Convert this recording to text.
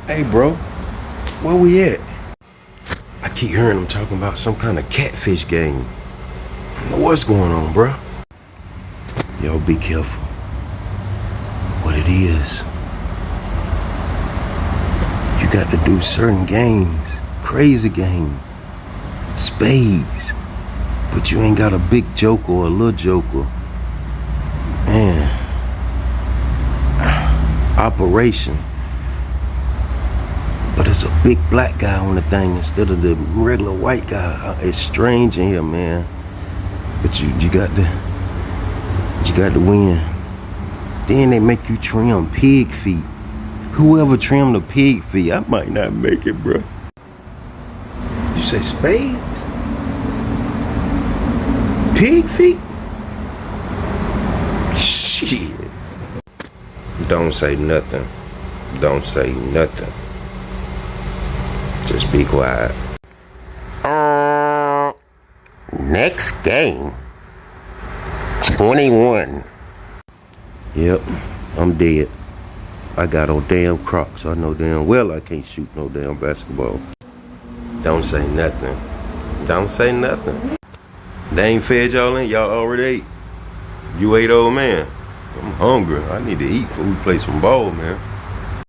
Hey, bro, where we at? I keep hearing them talking about some kind of catfish game. I don't know what's going on, bro. Yo, be careful. What it is. You got to do certain games, crazy game, spades, but you ain't got a big joker or a little joker. Man, operation. But it's a big black guy on the thing instead of the regular white guy. It's strange in here, man. But you got to win. Then they make you trim pig feet. Whoever trimmed the pig feet, I might not make it, bro. You say spades? Pig feet? Shit. Don't say nothing. Don't say nothing. Just be quiet. Next game. 21. Yep, I'm dead. I got on damn Crocs. I know damn well I can't shoot no damn basketball. Don't say nothing. Don't say nothing. They ain't fed y'all in? Y'all already ate? You ate, old man? I'm hungry. I need to eat before we play some ball, man.